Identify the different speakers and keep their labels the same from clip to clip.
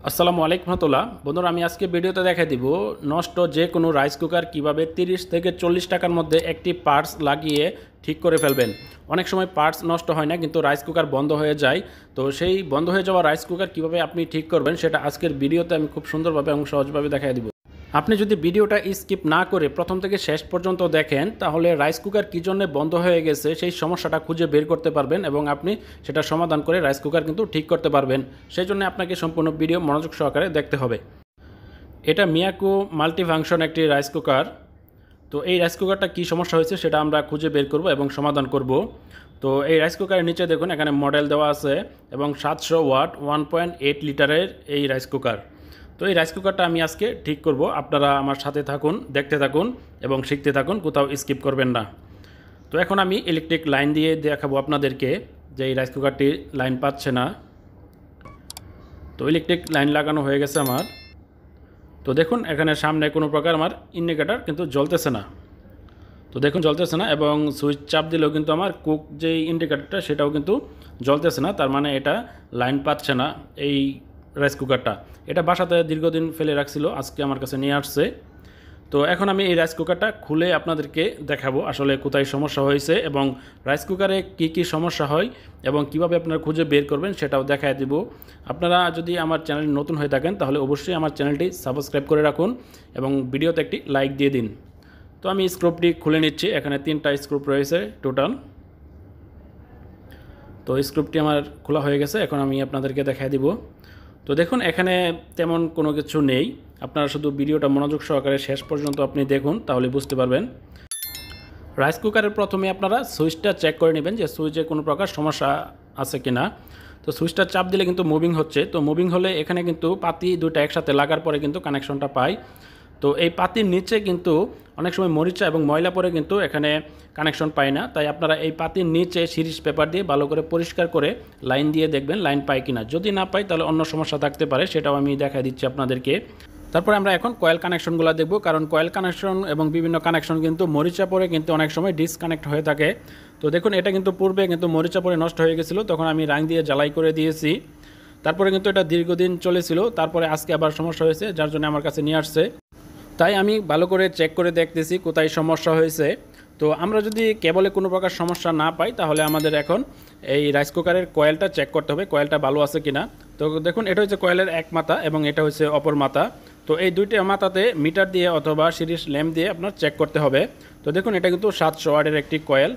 Speaker 1: আসসালামু আলাইকুম রহমতুল্লাহ। বন্ধুরা, আমি আজকে ভিডিওতে দেখাই দিব নষ্ট যে কোনো রাইস কুকার কিভাবে 30 থেকে 40 টাকার মধ্যে একটি পার্টস লাগিয়ে ঠিক করে ফেলবেন। অনেক সময় পার্টস নষ্ট হয় না, কিন্তু রাইস কুকার বন্ধ হয়ে যায়। তো সেই বন্ধ হয়ে যাওয়া রাইস কুকার কিভাবে আপনি ঠিক করবেন সেটা আজকের ভিডিওতে আমি খুব সুন্দরভাবে এবং সহজভাবে দেখাই দিব। আপনি যদি ভিডিওটা স্কিপ না করে প্রথম থেকে শেষ পর্যন্ত দেখেন, তাহলে রাইস কুকার কী জন্য বন্ধ হয়ে গেছে সেই সমস্যাটা খুঁজে বের করতে পারবেন এবং আপনি সেটা সমাধান করে রাইস কুকার কিন্তু ঠিক করতে পারবেন। সেই জন্য আপনাকে সম্পূর্ণ ভিডিও মনোযোগ সহকারে দেখতে হবে। এটা মিয়াকো মাল্টিফাংশন একটি রাইস কুকার। তো এই রাইস কুকারটা কী সমস্যা হয়েছে সেটা আমরা খুঁজে বের করব এবং সমাধান করব। তো এই রাইস কুকারের নিচে দেখুন, এখানে মডেল দেওয়া আছে এবং 700 ওয়াট 1.8 লিটারের এই রাইস কুকার। তো এই রাইস কুকারটা আমি আজকে ঠিক করব। আপনারা আমার সাথে থাকুন, দেখতে থাকুন এবং শিখতে থাকুন, কোথাও স্কিপ করবেন না। তো এখন আমি ইলেকট্রিক লাইন দিয়ে দেখাবো আপনাদেরকে যে এই রাইস কুকারটি লাইন পাচ্ছে না। তো ইলেকট্রিক লাইন লাগানো হয়ে গেছে আমার। তো দেখুন, এখানে সামনে কোনো প্রকার আমার ইন্ডিকেটার কিন্তু জ্বলতেছে না। তো দেখুন, জ্বলতেছে না এবং সুইচ চাপ দিলেও কিন্তু আমার কুক যেই ইন্ডিকেটারটা সেটাও কিন্তু জ্বলতেছে না। তার মানে এটা লাইন পাচ্ছে না এই রাইস কুকারটা। এটা বাসাতে দীর্ঘদিন ফেলে রাখছিল, আজকে আমার কাছে নিয়ে আসছে। তো এখন আমি এই রাইস কুকারটা খুলে আপনাদেরকে দেখাবো আসলে কোথায় সমস্যা হয়েছে এবং রাইস কুকারে কি কি সমস্যা হয় এবং কিভাবে আপনারা খুঁজে বের করবেন সেটাও দেখায় দিব। আপনারা যদি আমার চ্যানেল নতুন হয়ে থাকেন তাহলে অবশ্যই আমার চ্যানেলটি সাবস্ক্রাইব করে রাখুন এবং ভিডিওতে একটি লাইক দিয়ে দিন। তো আমি স্ক্রুপটি খুলে নিচ্ছি। এখানে 3টা স্ক্রুপ রয়েছে টোটাল। তো স্ক্রুপটি আমার খোলা হয়ে গেছে, এখন আমি আপনাদেরকে দেখায় দিব। তো দেখুন, এখানে তেমন কোনো কিছু নেই। আপনারা শুধু ভিডিওটা মনোযোগ সহকারে শেষ পর্যন্ত আপনি দেখুন, তাহলে বুঝতে পারবেন। রাইস কুকারের প্রথমে আপনারা সুইচটা চেক করে নেবেন যে সুইচে কোনো প্রকার সমস্যা আছে কি না। তো সুইচটা চাপ দিলে কিন্তু মুভিং হচ্ছে। তো মুভিং হলে এখানে কিন্তু পাতি দুটো একসাথে লাগার পরে কিন্তু কানেকশনটা পায়। তো এই পাতির নিচে কিন্তু অনেক সময় মরিচা এবং ময়লা পরে কিন্তু এখানে কানেকশন পায় না। তাই আপনারা এই পাতির নিচে সিরিজ পেপার দিয়ে ভালো করে পরিষ্কার করে লাইন দিয়ে দেখবেন লাইন পায় কিনা। যদি না পাই তাহলে অন্য সমস্যা থাকতে পারে, সেটাও আমি দেখা দিচ্ছি আপনাদেরকে। তারপরে আমরা এখন কয়েল কানেকশনগুলো দেখব, কারণ কয়েল কানেকশন এবং বিভিন্ন কানেকশন কিন্তু মরিচা পরে কিন্তু অনেক সময় ডিসকানেক্ট হয়ে থাকে। তো দেখুন, এটা কিন্তু পূর্বে কিন্তু মরিচা পরে নষ্ট হয়ে গেছিলো, তখন আমি রাং দিয়ে জ্বালাই করে দিয়েছি। তারপরে কিন্তু এটা দীর্ঘদিন চলেছিল, তারপরে আজকে আবার সমস্যা হয়েছে, যার জন্য আমার কাছে নিয়ে আসছে। তাই আমি ভালো করে চেক করে দেখতেছি কোথায় সমস্যা হয়েছে। তো আমরা যদি কেবলে কোনো প্রকার সমস্যা না পাই তাহলে আমাদের এখন এই রাইস কুকারের কয়েলটা চেক করতে হবে, কয়েলটা ভালো আছে কিনা। তো দেখুন, এটা হচ্ছে কয়েলের এক মাথা এবং এটা হচ্ছে অপর মাথা। তো এই দুইটা মাথাতে মিটার দিয়ে অথবা সিরিজ ল্যাম্প দিয়ে আপনার চেক করতে হবে। তো দেখুন, এটা কিন্তু 700 ওয়াটের একটি কয়েল।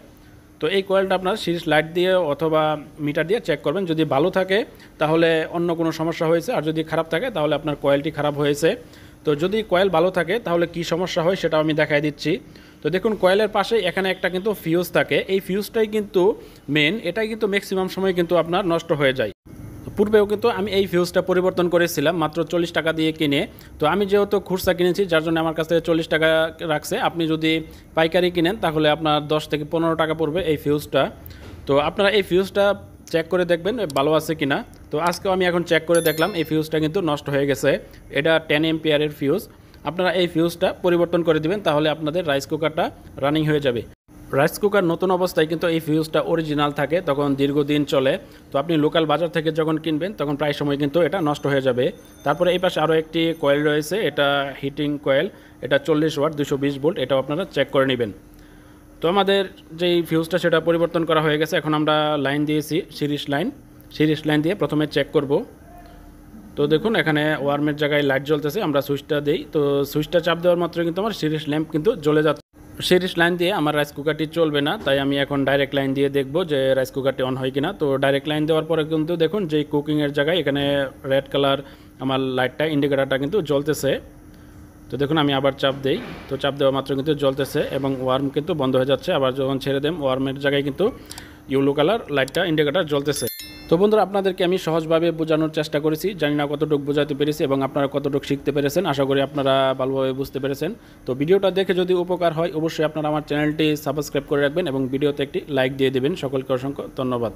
Speaker 1: তো এই কয়েলটা আপনার সিরিজ লাইট দিয়ে অথবা মিটার দিয়ে চেক করবেন। যদি ভালো থাকে তাহলে অন্য কোনো সমস্যা হয়েছে, আর যদি খারাপ থাকে তাহলে আপনার কয়েলটি খারাপ হয়েছে। তো যদি কয়েল ভালো থাকে তাহলে কি সমস্যা হয় সেটাও আমি দেখাই দিচ্ছি। তো দেখুন, কয়েলের পাশে এখানে একটা কিন্তু ফিউজ থাকে। এই ফিউজটাই কিন্তু মেন, এটাই কিন্তু ম্যাক্সিমাম সময় কিন্তু আপনার নষ্ট হয়ে যায়। পূর্বেও কিন্তু আমি এই ফিউজটা পরিবর্তন করেছিলাম মাত্র 40 টাকা দিয়ে কিনে। তো আমি যেহেতু খুচরা কিনেছি যার জন্য আমার কাছ থেকে 40 টাকা রাখছে। আপনি যদি পাইকারি কিনেন তাহলে আপনার 10 থেকে 15 টাকা পড়বে এই ফিউজটা। তো আপনারা এই ফিউজটা চেক করে দেখবেন ভালো আছে কিনা। তো আজকেও আমি এখন চেক করে দেখলাম এই ফিউজটা কিন্তু নষ্ট হয়ে গেছে। এটা 10 এম্পিয়ারের ফিউজ। আপনারা এই ফিউজটা পরিবর্তন করে দিবেন, তাহলে আপনাদের রাইস কুকারটা রানিং হয়ে যাবে। রাইস কুকার নতুন অবস্থায় কিন্তু এই ফিউজটা অরিজিনাল থাকে, তখন দীর্ঘদিন চলে। তো আপনি লোকাল বাজার থেকে যখন কিনবেন তখন প্রায় সময় কিন্তু এটা নষ্ট হয়ে যাবে। তারপরে এই পাশে আরও একটি কয়েল রয়েছে, এটা হিটিং কয়েল। এটা 40 ওয়াট 220 ভোল্ট, এটাও আপনারা চেক করে নেবেন। তো আমাদের যেই ফিউজটা সেটা পরিবর্তন করা হয়ে গেছে। এখন আমরা লাইন দিয়েছি সিরিজ লাইন দিয়ে প্রথমে চেক করব। তো দেখুন, এখানে ওয়ার্মের জায়গায় লাইট জ্বলতেছে, আমরা সুইচটা দিই। তো সুইচটা চাপ দেওয়ার মাত্র কিন্তু আমার সিরিজ ল্যাম্প কিন্তু জ্বলে যাচ্ছে। সিরিজ লাইন দিয়ে আমার রাইস কুকারটি চলবে না, তাই আমি এখন ডাইরেক্ট লাইন দিয়ে দেখব যে রাইস কুকারটি অন হয় কিনা। তো ডাইরেক্ট লাইন দেওয়ার পরে কিন্তু দেখুন যে কুকিংয়ের জায়গায় এখানে রেড কালার আমার লাইটটা ইন্ডিকেটারটা কিন্তু জ্বলতেছে। তো দেখুন, আমি আবার চাপ দেই, তো চাপ দেওয়া মাত্র কিন্তু জ্বলতেছে এবং ওয়ার্ম কিন্তু বন্ধ হয়ে যাচ্ছে। আবার যখন ছেড়ে দেন ওয়ার্মের জায়গায় কিন্তু ইয়েলো কালার লাইটটা ইন্ডিকেটার জ্বলতেছে। তো বন্ধুরা, আপনাদেরকে আমি সহজভাবে বোঝানোর চেষ্টা করেছি, জানি না কতটুকু বোঝাতে পেরেছি এবং আপনারা কতটুকু শিখতে পেরেছেন। আশা করি আপনারা ভালোভাবে বুঝতে পেরেছেন। তো ভিডিওটা দেখে যদি উপকার হয় অবশ্যই আপনারা আমার চ্যানেলটি সাবস্ক্রাইব করে রাখবেন এবং ভিডিওতে একটি লাইক দিয়ে দেবেন। সকলকে অসংখ্য ধন্যবাদ।